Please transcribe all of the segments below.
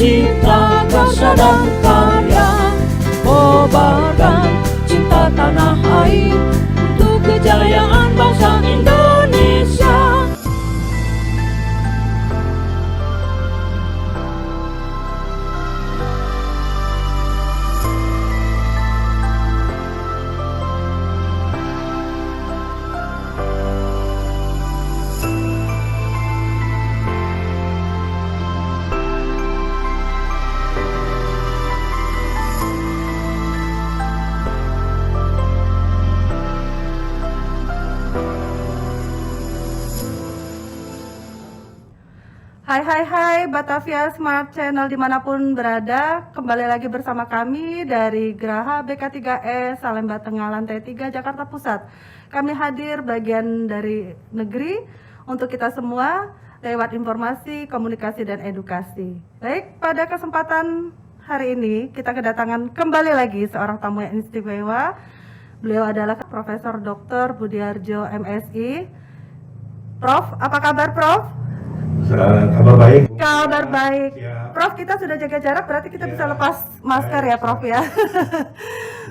cinta, karsa dan karya, kobarkan cinta tanah air untuk kejayaan bangsa Indonesia. Hai Batavia Smart Channel dimanapun berada, kembali lagi bersama kami dari Geraha BK3S Salemba Tengah Lantai 3 Jakarta Pusat. Kami hadir bagian dari negeri untuk kita semua lewat informasi, komunikasi, dan edukasi. Baik, pada kesempatan hari ini kita kedatangan kembali lagi seorang tamu yang istimewa. Beliau adalah Profesor Dr. Budiarjo MSI. Prof, apa kabar Prof? Kabar baik. Kabar baik. Ya. Prof, kita sudah jaga jarak, berarti kita Ya. bisa lepas masker ya Prof ya.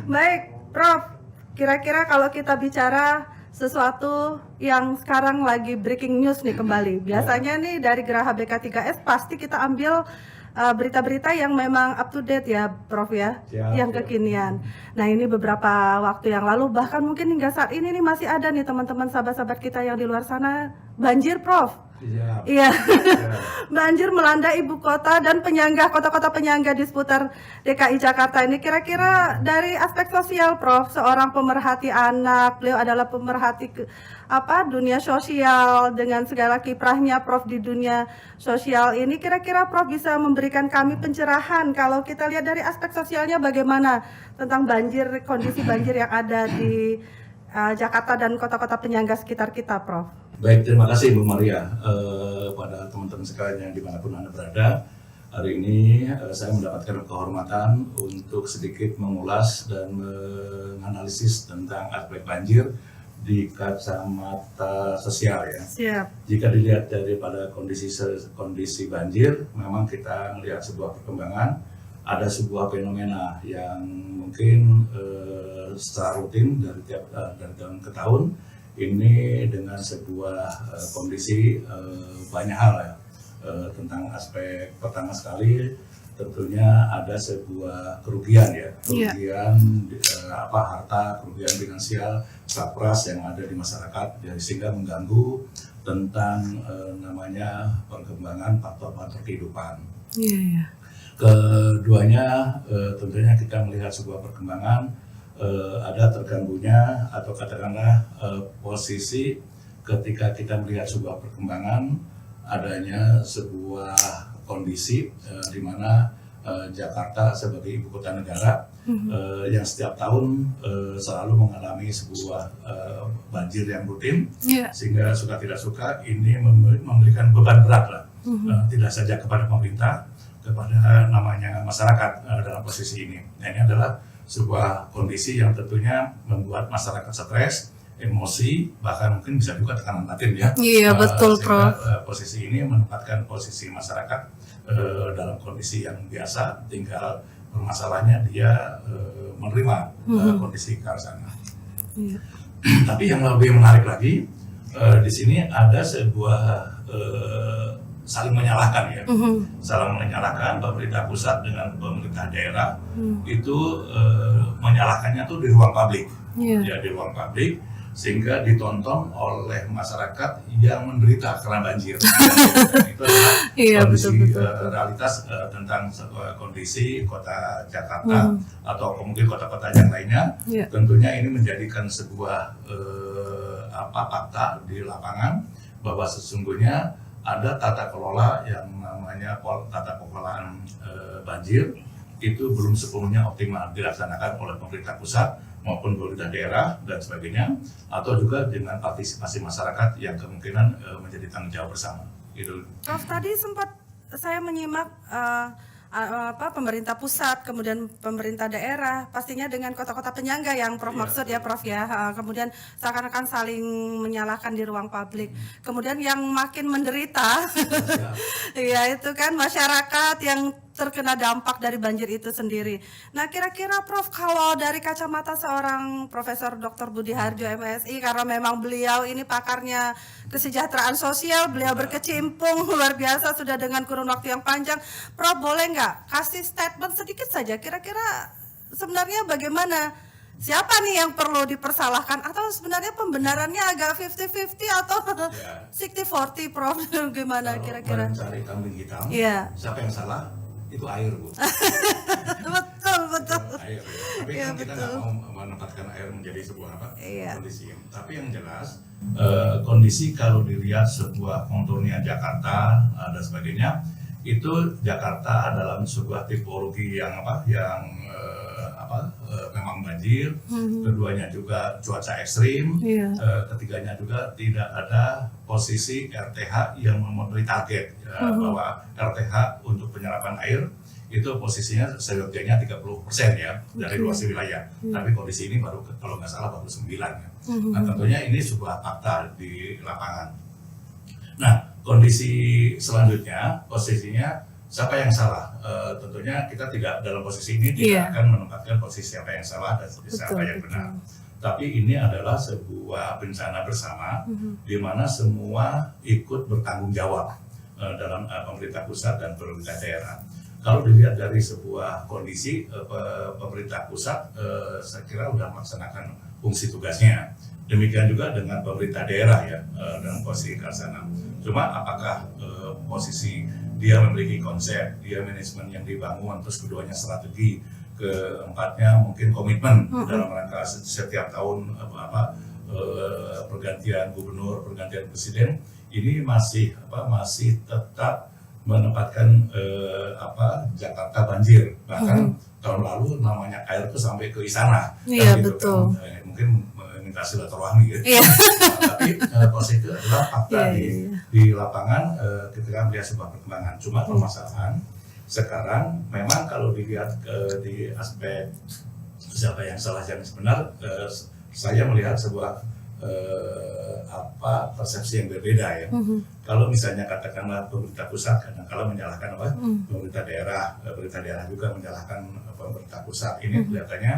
Baik, Prof. Kira-kira kalau kita bicara sesuatu yang sekarang lagi breaking news nih kembali. Biasanya nih dari Geraha BK3S pasti kita ambil berita-berita yang memang up to date ya Prof ya, yang kekinian. Nah ini beberapa waktu yang lalu, bahkan mungkin hingga saat ini nih masih ada nih teman-teman sahabat-sahabat kita yang di luar sana banjir Prof. Iya, banjir melanda ibu kota dan penyangga, kota-kota penyangga di seputar DKI Jakarta ini. Kira-kira dari aspek sosial, Prof, seorang pemerhati anak, beliau adalah pemerhati dunia sosial dengan segala kiprahnya, Prof, di dunia sosial ini. Kira-kira Prof bisa memberikan kami pencerahan kalau kita lihat dari aspek sosialnya bagaimana tentang banjir, kondisi banjir yang ada di Jakarta dan kota-kota penyangga sekitar kita, Prof. Baik, terima kasih Bu Maria. Pada teman-teman sekalian yang dimanapun Anda berada, hari ini saya mendapatkan kehormatan untuk sedikit mengulas dan menganalisis tentang aspek banjir di kacamata sosial ya. Siap. Jika dilihat daripada kondisi banjir, memang kita melihat sebuah perkembangan, ada sebuah fenomena yang mungkin secara rutin dari tahun ke tahun ini dengan sebuah kondisi banyak hal ya, tentang aspek pertama sekali tentunya ada sebuah kerugian ya, harta, kerugian finansial, sapras yang ada di masyarakat, jadi sehingga mengganggu tentang namanya perkembangan faktor-faktor kehidupan. Keduanya tentunya kita melihat sebuah perkembangan ada terganggunya atau katakanlah posisi ketika kita melihat sebuah perkembangan adanya sebuah kondisi di mana Jakarta sebagai ibu kota negara yang setiap tahun selalu mengalami sebuah banjir yang rutin, sehingga suka tidak suka ini memberikan beban berat lah, tidak saja kepada pemerintah, kepada namanya masyarakat dalam posisi ini. Nah, ini adalah sebuah kondisi yang tentunya membuat masyarakat stres, emosi, bahkan mungkin bisa juga tekanan batin ya. Iya, betul, Prof. Posisi ini menempatkan posisi masyarakat dalam kondisi yang biasa, tinggal permasalahannya dia menerima kondisi ke arah sana. Tapi yang lebih menarik lagi, di sini ada sebuah saling menyalahkan ya, saling menyalahkan pemerintah pusat dengan pemerintah daerah itu menyalahkannya tuh di ruang publik, ya di ruang publik, sehingga ditonton oleh masyarakat yang menderita karena banjir. Itu adalah kondisi realitas tentang kondisi kota Jakarta atau mungkin kota-kota yang lainnya. Tentunya ini menjadikan sebuah fakta di lapangan bahwa sesungguhnya ada tata kelola yang namanya tata kelolaan banjir itu belum sepenuhnya optimal dilaksanakan oleh pemerintah pusat maupun pemerintah daerah dan sebagainya, atau juga dengan partisipasi masyarakat yang kemungkinan menjadi tanggung jawab bersama. Itu. Prof, tadi sempat saya menyimak pemerintah pusat, kemudian pemerintah daerah, pastinya dengan kota-kota penyangga yang Prof maksud ya Prof ya, kemudian seakan-akan saling menyalahkan di ruang publik. Kemudian yang makin menderita, ya itu kan masyarakat yang terkena dampak dari banjir itu sendiri. Nah, kira-kira Prof, kalau dari kacamata seorang Profesor Dr. Budi Harjo MSI, karena memang beliau ini pakarnya kesejahteraan sosial, beliau berkecimpung luar biasa sudah dengan kurun waktu yang panjang. Prof, boleh nggak kasih statement sedikit saja, kira-kira sebenarnya bagaimana? Siapa nih yang perlu dipersalahkan, atau sebenarnya pembenarannya agak 50-50 atau Ya. 60-40, Prof? Gimana kira-kira? Kalau mencari kambing hitam, Iya. siapa yang salah? Itu air, Bu. Betul. Air. Tapi Iya, kan kita nggak betul. mau menempatkan air menjadi sebuah Iya. kondisi. Tapi yang jelas kondisi kalau dilihat sebuah konturnya Jakarta dan sebagainya, itu Jakarta dalam sebuah tipologi yang memang banjir. Keduanya juga cuaca ekstrim. Iya. Ketiganya juga tidak ada posisi RTH yang memberi target bahwa RTH untuk penyerapan air itu posisinya seyogyanya 30% ya dari luas wilayah. Tapi kondisi ini baru kalau nggak salah baru 9 ya. Nah, tentunya ini sebuah fakta di lapangan. Nah, kondisi selanjutnya posisinya siapa yang salah? Tentunya kita tidak dalam posisi ini tidak akan menempatkan posisi siapa yang salah dan siapa yang benar. Tapi ini adalah sebuah bencana bersama di mana semua ikut bertanggung jawab dalam pemerintah pusat dan pemerintah daerah. Kalau dilihat dari sebuah kondisi, pemerintah pusat saya kira sudah melaksanakan fungsi tugasnya. Demikian juga dengan pemerintah daerah ya dalam posisi Karsana. Cuma apakah posisi dia memiliki konsep, dia manajemen yang dibangun, terus keduanya strategi, keempatnya mungkin komitmen dalam rangka setiap tahun pergantian gubernur, pergantian presiden, ini masih tetap menempatkan Jakarta banjir. Bahkan tahun lalu namanya air itu sampai ke istana. Iya, gitu betul. Kan. Mungkin minta silaturahmi ya. Iya. Tapi posisi itu adalah fakta di lapangan ketika melihat sebuah perkembangan. Cuma permasalahan sekarang memang kalau dilihat di aspek siapa yang salah yang benar, saya melihat sebuah persepsi yang berbeda ya. Kalau misalnya katakanlah pemerintah pusat kadang-kala menyalahkan pemerintah daerah juga menyalahkan pemerintah pusat. Ini kelihatannya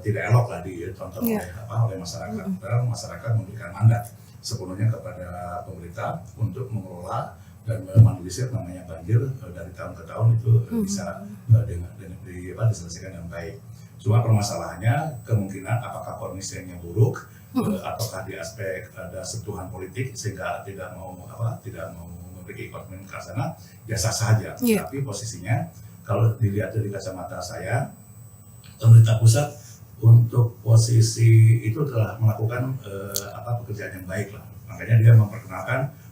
tidak elok lah ditonton oleh masyarakat. Padahal masyarakat memberikan mandat sepenuhnya kepada pemerintah untuk mengelola dan meminimalisir namanya banjir dari tahun ke tahun itu bisa diselesaikan dengan baik. Cuma permasalahannya kemungkinan apakah kondisinya buruk ataukah di aspek ada sentuhan politik sehingga tidak mau memiliki komitmen ke sana, ya sah saja. Tapi posisinya kalau dilihat dari kacamata saya, pemerintah pusat untuk posisi itu telah melakukan pekerjaan yang baik lah. Makanya dia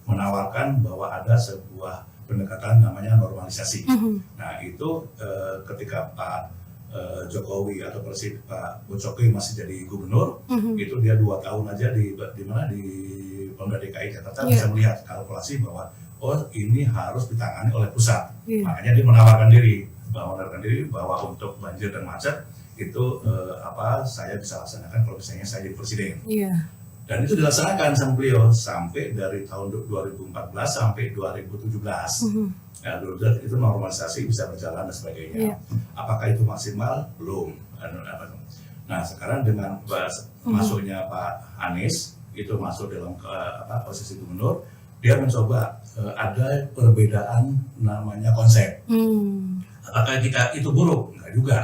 menawarkan bahwa ada sebuah pendekatan namanya normalisasi. Nah itu ketika Pak Jokowi atau Presiden Pak Jokowi masih jadi gubernur, itu dia 2 tahun aja di Pemda DKI Jakarta bisa melihat kalkulasi bahwa ini harus ditangani oleh pusat. Makanya dia menawarkan diri bahwa untuk banjir dan macet itu saya bisa laksanakan kalau misalnya saya jadi presiden. Dan itu dilaksanakan sama beliau sampai dari tahun 2014 sampai 2017. Nah, itu normalisasi bisa berjalan dan sebagainya. Apakah itu maksimal? Belum. Nah, sekarang dengan masuknya Pak Anies itu masuk dalam posisi gubernur, dia mencoba ada perbedaan namanya konsep. Apakah itu buruk? Enggak juga.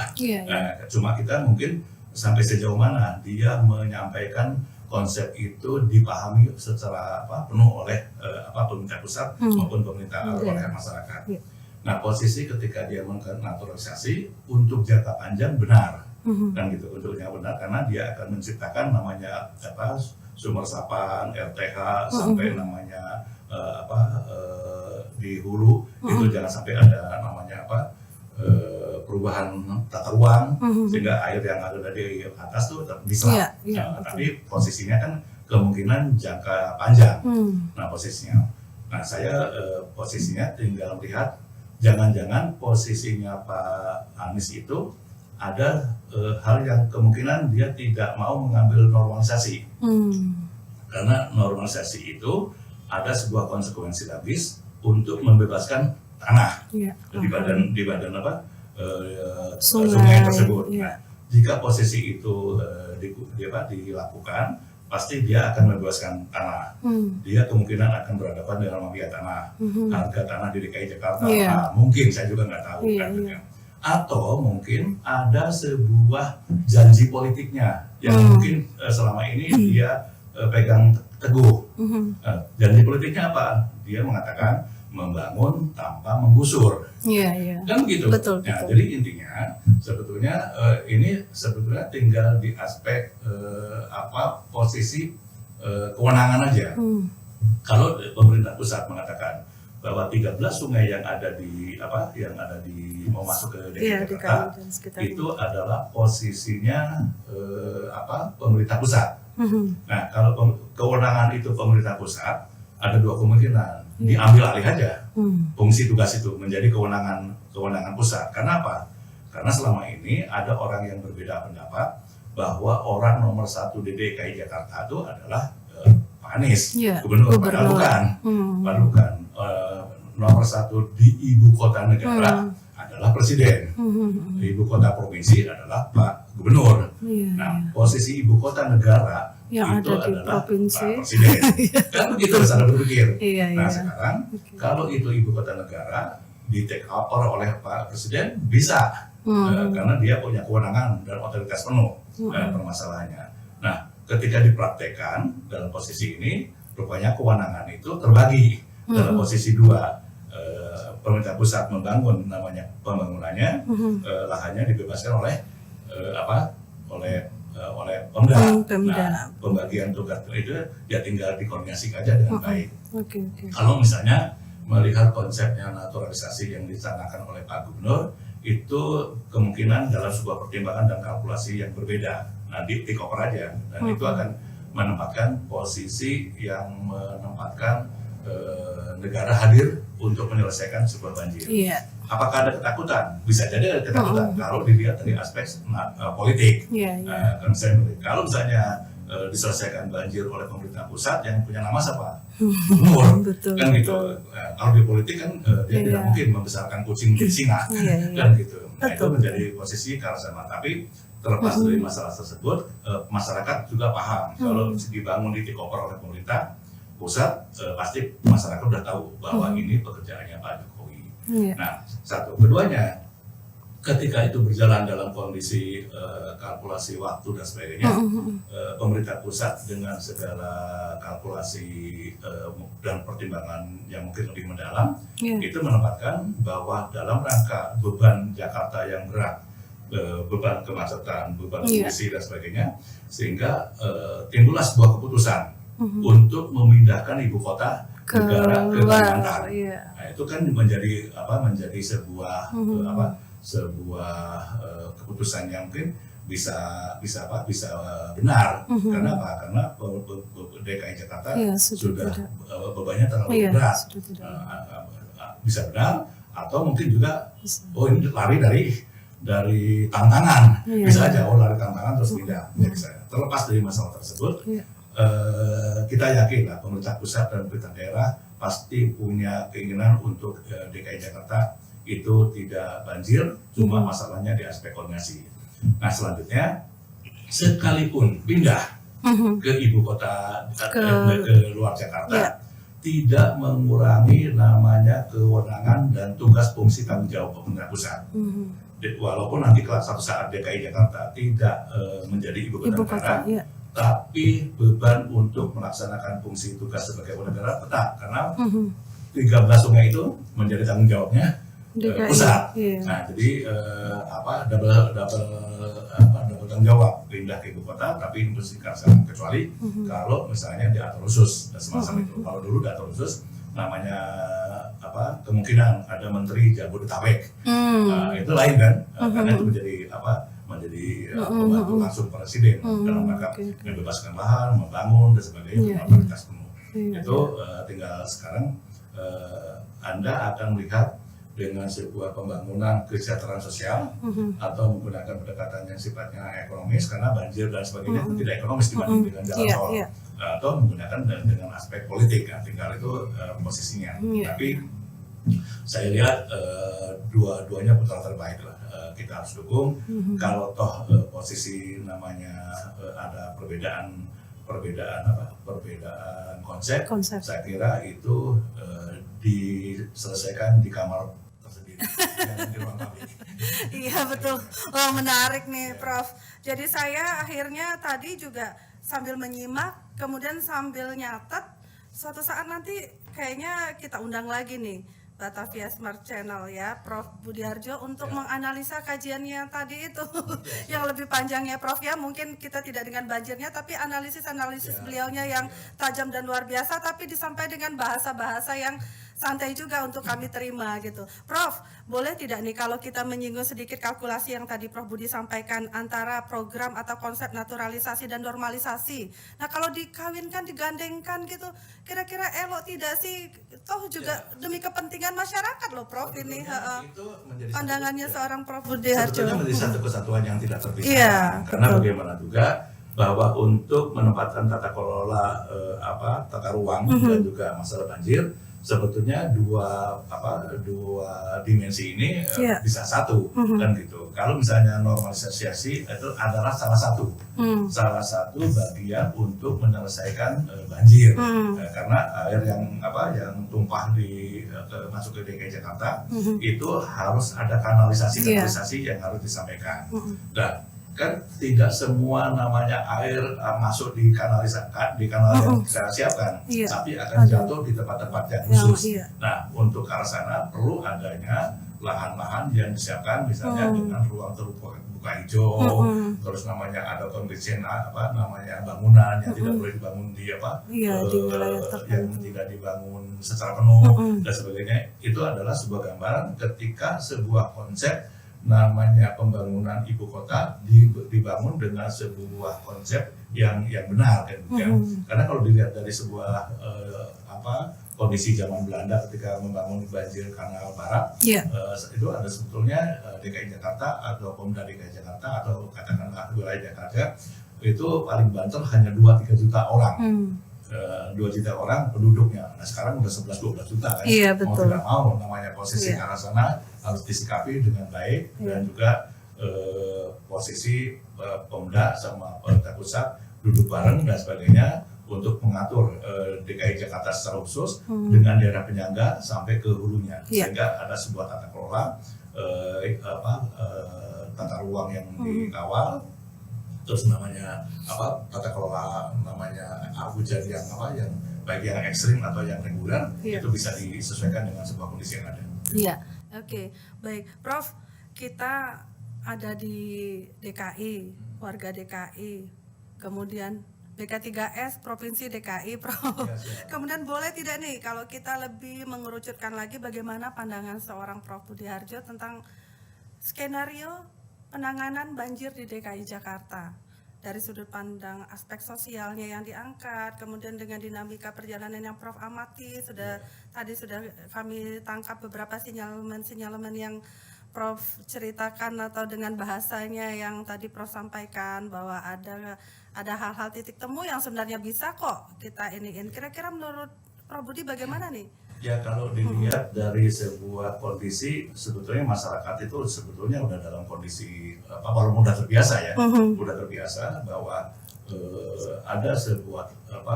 Cuma kita mungkin sampai sejauh mana dia menyampaikan konsep itu dipahami secara penuh oleh pemerintah pusat maupun pemerintah oleh masyarakat. Nah, posisi ketika dia melakukan naturalisasi untuk jangka panjang benar, kan gitu, untuk jangka benar karena dia akan menciptakan namanya sumber resapan, RTH sampai namanya di hulu itu jangan sampai ada namanya perubahan tata ruang sehingga air yang ada di atas tuh diserap. Tapi posisinya kan kemungkinan jangka panjang. Nah posisinya, saya posisinya tinggal melihat jangan-jangan posisinya Pak Anies itu ada hal yang kemungkinan dia tidak mau mengambil normalisasi. Karena normalisasi itu ada sebuah konsekuensi logis untuk membebaskan tanah Iya. di badan apa Sungai, sungai tersebut. iya. Nah, jika posisi itu dilakukan, pasti dia akan membebaskan tanah. Dia kemungkinan akan berhadapan dengan mafia tanah. Harga tanah di DKI Jakarta Iya. mungkin, saya juga nggak tahu Iya, kan. iya. Atau mungkin ada sebuah janji politiknya yang mungkin selama ini dia pegang teguh. Janji politiknya apa? Dia mengatakan membangun tanpa menggusur. Iya. Kan begitu. Betul, Nah, betul. jadi intinya sebetulnya ini sebetulnya tinggal di aspek posisi kewenangan aja. Kalau pemerintah pusat mengatakan bahwa 13 sungai yang ada di mau masuk ke DKI Iya, Jakarta DKI dan sekitarnya. itu adalah posisinya pemerintah pusat. Nah, kalau kewenangan itu pemerintah pusat, ada dua kemungkinan. Diambil alih aja fungsi tugas itu menjadi kewenangan pusat. Karena apa? Karena selama ini ada orang yang berbeda pendapat bahwa orang nomor 1 di DKI Jakarta itu adalah Pak Anies, Iya, gubernur. gubernur. Padahal bukan. Nomor 1 di ibu kota negara adalah presiden. Di ibu kota provinsi adalah Pak Gubernur. Iya, Nah, posisi ibu kota negara yang itu ada di adalah provinsi. Pak Presiden. Kan begitu cara berpikir. Iya. Nah, sekarang kalau itu ibu kota negara di take over oleh Pak Presiden bisa. Karena dia punya kewenangan dan otoritas penuh permasalahannya. Nah, ketika dipraktekkan dalam posisi ini, rupanya kewenangan itu terbagi dalam posisi dua. Pemerintah pusat membangun namanya pembangunannya, lahannya dibebaskan oleh oleh Pemda. Nah, pembagian tugas itu ya tinggal dikoordinasikan aja dengan baik. Oke. Kalau misalnya melihat konsepnya naturalisasi yang dicanangkan oleh Pak Gubernur, itu kemungkinan dalam sebuah pertimbangan dan kalkulasi yang berbeda. Nah, di take over aja, dan itu akan menempatkan posisi yang menempatkan negara hadir untuk menyelesaikan sebuah banjir. Iya. Apakah ada ketakutan? Bisa jadi ada ketakutan kalau dilihat dari aspek politik. Iya. Kalau misalnya diselesaikan banjir oleh pemerintah pusat, yang punya nama siapa? Gubernur. Betul. Kan gitu. Kalau di politik kan dia tidak mungkin membesarkan kucing di singa. Kan gitu. Nah, itu menjadi posisi Karsana. Tapi terlepas dari masalah tersebut, masyarakat juga paham kalau dibangun di take over oleh pemerintah pusat, pasti masyarakat sudah tahu bahwa ini pekerjaannya Pak Jokowi. Nah, satu. Keduanya, ketika itu berjalan dalam kondisi kalkulasi waktu dan sebagainya, pemerintah pusat dengan segala kalkulasi dan pertimbangan yang mungkin lebih mendalam, itu menempatkan bahwa dalam rangka beban Jakarta yang berat, beban kemacetan, beban polusi dan sebagainya, sehingga timbullah sebuah keputusan untuk memindahkan ibu kota negara ke Kalimantan. Nah, itu kan menjadi sebuah sebuah keputusan yang mungkin bisa benar. Karena apa? Karena DKI Jakarta sudah bebannya terlalu berat. Bisa benar, atau mungkin juga ini lari dari tantangan. Bisa aja lari tantangan terus pindah. Terlepas dari masalah tersebut, kita yakin lah pemerintah pusat dan pemerintah daerah pasti punya keinginan untuk DKI Jakarta itu tidak banjir, cuma masalahnya di aspek koordinasi. Nah, selanjutnya sekalipun pindah ke ibu kota ke luar Jakarta, tidak mengurangi namanya kewenangan dan tugas fungsi tanggung jawab pemerintah pusat. Walaupun nanti suatu saat DKI Jakarta tidak menjadi ibu kota negara, tapi beban untuk melaksanakan fungsi tugas sebagai ibu negara tetap, karena 13 sungai itu menjadi tanggung jawabnya pusat. Nah, jadi double tanggung jawab, pindah ke ibu kota, tapi itu sekarang kecuali kalau misalnya diatur khusus dan semacam itu. Kalau dulu diatur khusus, namanya kemungkinan ada menteri Jabodetabek, itu lain kan, karena itu menjadi pembantu langsung presiden dalam rangka membebaskan lahan, membangun dan sebagainya, otoritas penuh. Itu tinggal sekarang Anda akan melihat dengan sebuah pembangunan kesejahteraan sosial atau menggunakan pendekatan yang sifatnya ekonomis, karena banjir dan sebagainya itu tidak ekonomis dibanding dengan jalan tol, atau menggunakan dengan aspek politik, tinggal itu posisinya. Tapi Saya lihat dua-duanya putra terbaik lah. Kita harus dukung. Kalau toh posisi namanya ada perbedaan konsep, saya kira itu diselesaikan di kamar tersendiri, jangan di ruang publik. Iya betul. Oh menarik nih Prof. Jadi saya akhirnya tadi juga sambil menyimak, kemudian sambil nyatet. Suatu saat nanti kayaknya kita undang lagi nih Batavia Smart Channel ya, Prof Budiharjo untuk menganalisa kajiannya tadi itu yang lebih panjang ya Prof ya. Mungkin kita tidak dengan banjirnya, tapi analisis beliaunya yang tajam dan luar biasa, tapi disampaikan dengan bahasa-bahasa yang santai juga untuk kami terima gitu. Prof, boleh tidak nih kalau kita menyinggung sedikit kalkulasi yang tadi Prof Budi sampaikan antara program atau konsep naturalisasi dan normalisasi. Nah kalau dikawinkan, digandengkan gitu, kira-kira elok tidak sih? Toh juga demi kepentingan masyarakat loh Prof ini. Itu menjadi Pandangannya seorang Prof Budiharjo. sebetulnya menjadi satu kesatuan yang tidak terpisahkan. Iya, Karena betul. bagaimana juga bahwa untuk menempatkan tata kelola tata ruang dan juga masalah banjir, sebetulnya dua dimensi ini bisa satu kan gitu. Kalau misalnya normalisasi itu adalah salah satu bagian untuk menyelesaikan banjir. Karena air yang tumpah masuk ke DKI Jakarta itu harus ada kanalisasi yang harus disampaikan. Dan kan tidak semua namanya air masuk di kanalisasi yang kita siapkan, tapi akan jatuh di tempat-tempat yang khusus. Nah, untuk ke arah sana perlu adanya lahan-lahan yang disiapkan, misalnya dengan ruang terbuka hijau, terus namanya ada kondisi bangunan yang tidak boleh dibangun di yang tidak dibangun secara penuh dan sebagainya. Itu adalah sebuah gambaran ketika sebuah konsep namanya pembangunan ibu kota dibangun dengan sebuah konsep yang benar kan. Karena kalau dilihat dari sebuah kondisi zaman Belanda ketika membangun banjir kanal barat, itu ada sebetulnya DKI Jakarta atau Pemda DKI Jakarta atau katakanlah wilayah Jakarta itu paling banter hanya 2-3 juta orang. 2 juta orang penduduknya. Nah sekarang udah 11-12 juta kan. Mau tidak mau namanya posisi ke arah sana harus disikapi dengan baik dan juga posisi Pemda sama pemerintah pusat duduk bareng dan sebagainya untuk mengatur DKI Jakarta secara khusus dengan daerah penyangga sampai ke hulunya sehingga ada sebuah tata kelola tata ruang yang dikawal, terus namanya tata kelola namanya hujan yang baik yang ekstrim atau yang reguler itu bisa disesuaikan dengan sebuah kondisi yang ada. Iya, oke, baik, Prof. Kita ada di DKI, warga DKI, kemudian BK3S Provinsi DKI, Prof. Kemudian boleh tidak nih kalau kita lebih mengerucutkan lagi bagaimana pandangan seorang Prof Budiharjo tentang skenario penanganan banjir di DKI Jakarta dari sudut pandang aspek sosialnya yang diangkat, kemudian dengan dinamika perjalanan yang Prof amati, tadi sudah kami tangkap beberapa sinyalemen yang Prof ceritakan atau dengan bahasanya yang tadi Prof sampaikan bahwa ada hal-hal titik temu yang sebenarnya bisa kok kita iniin. Kira-kira menurut Prof Budi bagaimana nih? Ya kalau dilihat dari sebuah kondisi, sebetulnya masyarakat itu sebetulnya udah dalam kondisi walaupun udah terbiasa ya, udah terbiasa bahwa ada sebuah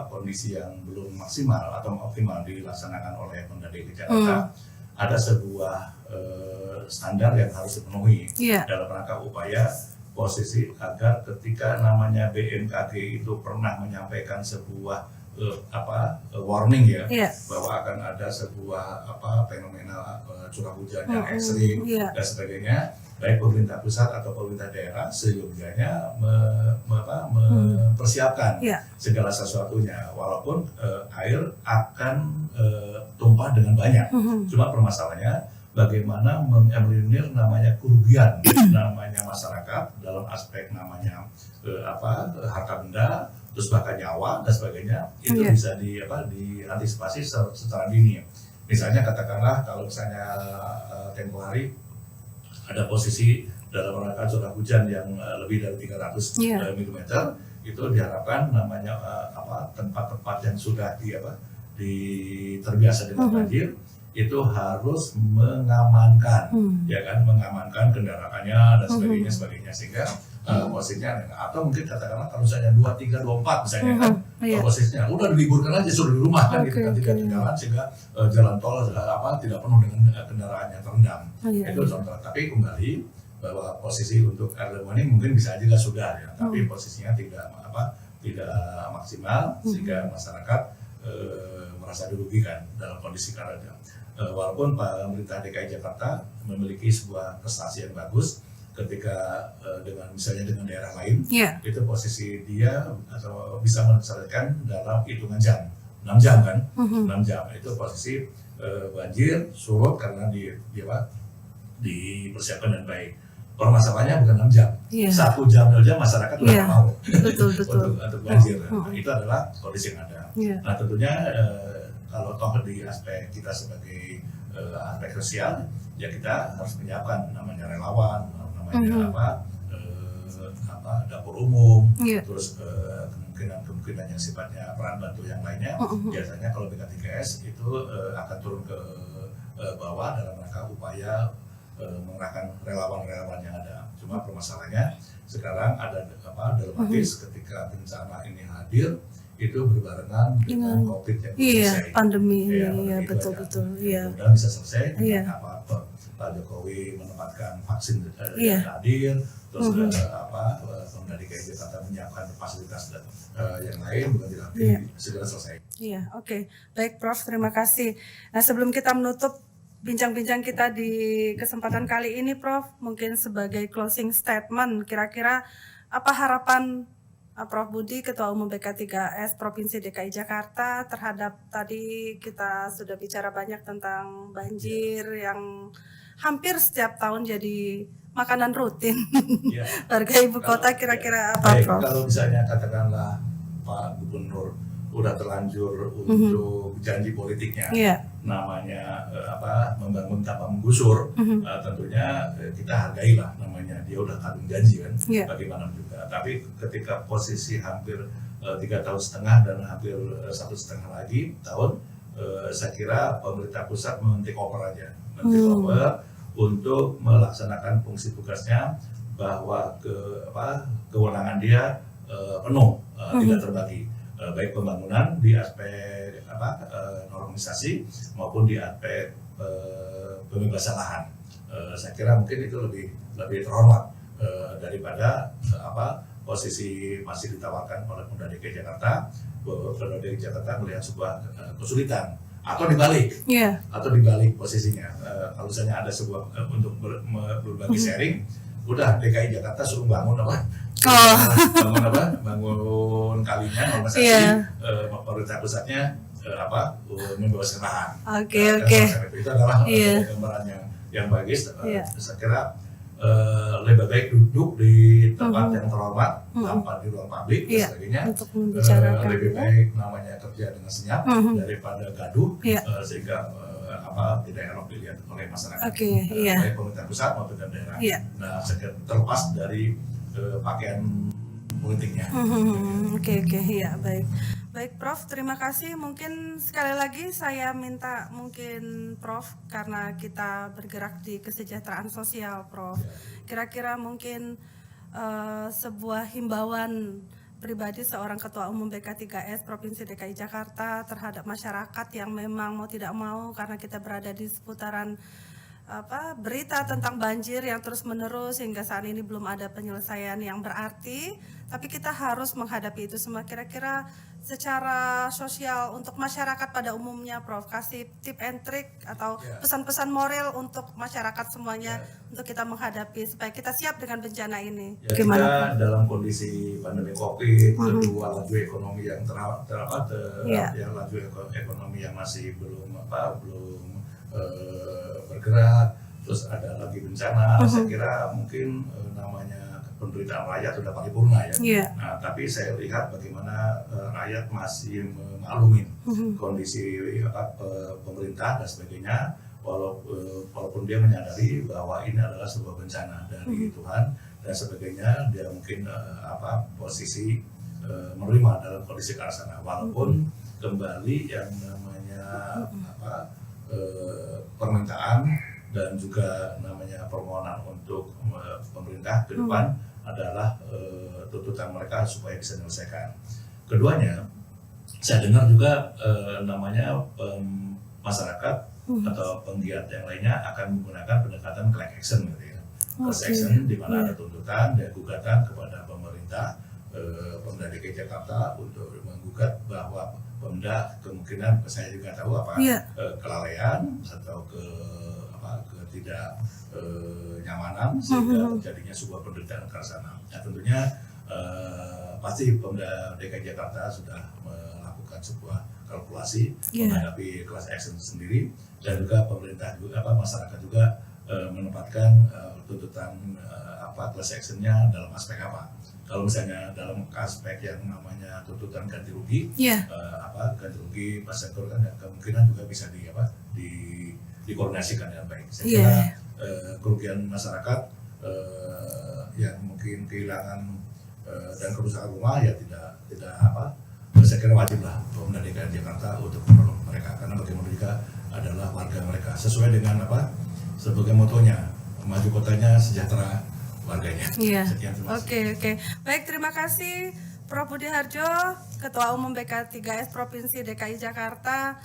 kondisi yang belum maksimal atau optimal dilaksanakan oleh Pemda DKI Jakarta. Ada sebuah standar yang harus dipenuhi dalam rangka upaya posisi agar ketika namanya BMKG itu pernah menyampaikan sebuah warning bahwa akan ada sebuah fenomena curah hujan yang ekstrim dan sebagainya, baik pemerintah pusat atau pemerintah daerah seyogyanya mempersiapkan segala sesuatunya walaupun air akan tumpah dengan banyak. Cuma permasalahannya bagaimana mengeliminir namanya kerugian namanya masyarakat dalam aspek namanya harta benda, terus bahkan nyawa dan sebagainya, itu bisa diantisipasi secara dini. Misalnya katakanlah kalau misalnya tempo hari ada posisi dalam rangka curah hujan yang lebih dari 300 mm, itu diharapkan namanya tempat-tempat yang sudah terbiasa dengan banjir, itu harus mengamankan, ya kan, mengamankan kendaraannya dan sebagainya sehingga posisinya, atau mungkin katakanlah kalau misalnya 23, 24 misalnya kan, posisinya udah diliburkan aja, suruh di rumah kan, gitu kan, tidak jalan sehingga jalan tol tidak penuh dengan kendaraan yang terendam. Itu contoh. Tapi kembali bahwa posisi untuk early warning mungkin bisa juga sudah ya, tapi posisinya tidak maksimal sehingga masyarakat merasa dirugikan dalam kondisi karena walaupun pemerintah DKI Jakarta memiliki sebuah prestasi yang bagus ketika misalnya dengan daerah lain, itu posisi dia atau bisa menyelesaikan dalam hitungan jam, 6 jam kan, 6 jam itu posisi banjir surut karena dipersiapkan dengan baik. Permasalahannya bukan 6 jam, 1 jam 2 jam masyarakat udah mau untuk banjir. Nah, itu adalah kondisi yang ada. Nah tentunya kalau toh di aspek kita sebagai aspek sosial, ya kita harus menyiapkan namanya relawan, namanya dapur umum, terus kemungkinan yang sifatnya peran bantu yang lainnya. Biasanya kalau BK3S itu akan turun ke bawah dalam rangka upaya mengerahkan relawan-relawan yang ada. Cuma permasalahannya sekarang ada dramatis ketika bencana ini hadir itu berbarengan dengan COVID yang selesai. Pandemi ini, betul. Mudah bisa selesai dengan Pak Jokowi menempatkan vaksin yang hadir, terus Pemda DKI Jakarta menyiapkan fasilitas yang lain bukan dilatih segera selesai. Oke. Baik Prof, terima kasih. Nah sebelum kita menutup bincang-bincang kita di kesempatan kali ini, Prof, mungkin sebagai closing statement, kira-kira apa harapan Prof Budi, Ketua Umum BK3S Provinsi DKI Jakarta terhadap tadi kita sudah bicara banyak tentang banjir yang hampir setiap tahun jadi makanan rutin warga ibu kota, kira-kira apa Prof? Kalau misalnya katakanlah Pak Gubernur udah terlanjur untuk janji politiknya, namanya membangun tanpa menggusur, tentunya kita hargailah, namanya dia udah kagum janji kan, bagaimana juga. Tapi ketika posisi hampir 3,5 tahun dan hampir 1,5 lagi tahun, saya kira pemerintah pusat men-take over aja, untuk melaksanakan fungsi tugasnya, bahwa kewenangan dia penuh, tidak terbagi. Baik pembangunan di aspek normalisasi maupun di aspek pembebasan lahan. Saya kira mungkin itu lebih terhormat daripada posisi masih ditawarkan oleh Pemda DKI Jakarta, bahwa Pemda DKI Jakarta melihat sebuah kesulitan atau dibalik posisinya. Kalau misalnya ada sebuah untuk berbagi sharing, udah DKI Jakarta suruh bangun bangun kalinya normalisasi, pemerintah pusatnya membebaskan lahan. Itu adalah gambaran yang bagus. Saya kira lebih baik duduk di tempat yang terhormat tanpa di ruang publik dan sebagainya, untuk membicarakan, lebih baik namanya kerja dengan senyap daripada gaduh, sehingga tidak elok dilihat oleh masyarakat, baik pemerintah pusat maupun daerah. Nah, terlepas dari pakaian politiknya. Baik Prof, terima kasih. Mungkin sekali lagi saya minta mungkin Prof, karena kita bergerak di kesejahteraan sosial Prof, kira-kira mungkin sebuah himbauan pribadi seorang Ketua Umum BK3S Provinsi DKI Jakarta terhadap masyarakat yang memang mau tidak mau, karena kita berada di seputaran berita tentang banjir yang terus menerus hingga saat ini belum ada penyelesaian yang berarti, tapi kita harus menghadapi itu semua. Kira-kira secara sosial untuk masyarakat pada umumnya Prof, kasih tip and trick atau pesan-pesan moral untuk masyarakat semuanya untuk kita menghadapi supaya kita siap dengan bencana ini. Gimana? Kita dalam kondisi pandemi COVID, kedua laju ekonomi yang laju ekonomi yang masih belum bergerak, terus ada lagi bencana. Saya kira mungkin namanya penderitaan rakyat sudah paripurna ya. Nah, tapi saya lihat bagaimana rakyat masih memaklumi kondisi pemerintah dan sebagainya, walaupun dia menyadari bahwa ini adalah sebuah bencana dari Tuhan dan sebagainya. Dia mungkin posisi menerima dalam kondisi ke arah sana, walaupun kembali yang namanya permintaan dan juga namanya permohonan untuk pemerintah ke depan adalah tuntutan mereka supaya bisa diselesaikan. Keduanya, saya dengar juga namanya masyarakat atau penggiat yang lainnya akan menggunakan pendekatan class action gitu ya. Class action di mana ada tuntutan dan gugatan kepada pemerintah Pemda DKI Jakarta untuk menggugat bahwa Pemda kemungkinan, saya juga tahu kelalaian atau ketidak nyamanan sehingga terjadinya sebuah penderitaan ke sana. Nah, tentunya pasti Pemda DKI Jakarta sudah melakukan sebuah kalkulasi menghadapi class action sendiri, dan juga pemerintah juga masyarakat juga menempatkan tuntutan class actionnya dalam aspek apa. Kalau misalnya dalam aspek yang namanya tuntutan ganti rugi, ganti rugi pas sektor kan kemungkinan juga bisa dikoordinasikan dengan baik. Saya kira kerugian masyarakat yang mungkin kehilangan dan kerusakan rumah ya tidak saya kira wajib lah Pemda DKI Jakarta untuk menolong mereka, karena bagaimana juga adalah warga mereka sesuai dengan sebagai motonya, maju kotanya sejahtera warganya. Sekian, terima kasih. Oke. Baik, terima kasih Prof. Budi Harjo, Ketua Umum BK3S Provinsi DKI Jakarta.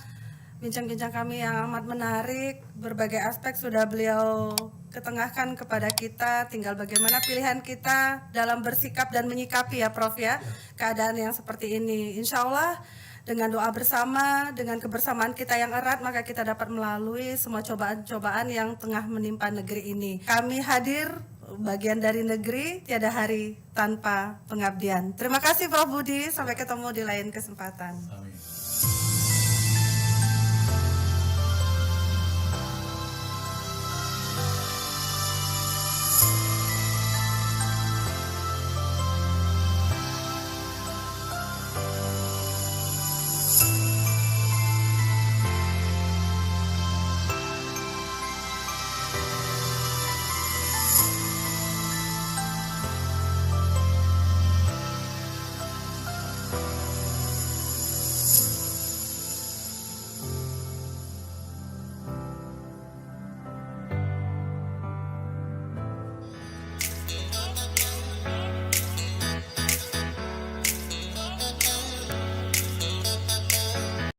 Bincang-bincang kami yang amat menarik, berbagai aspek sudah beliau ketengahkan kepada kita, tinggal bagaimana pilihan kita dalam bersikap dan menyikapi ya Prof ya, keadaan yang seperti ini. Insya Allah dengan doa bersama, dengan kebersamaan kita yang erat, maka kita dapat melalui semua cobaan-cobaan yang tengah menimpa negeri ini. Kami hadir bagian dari negeri, tiada hari tanpa pengabdian. Terima kasih Prof. Budi, sampai ketemu di lain kesempatan. Amin.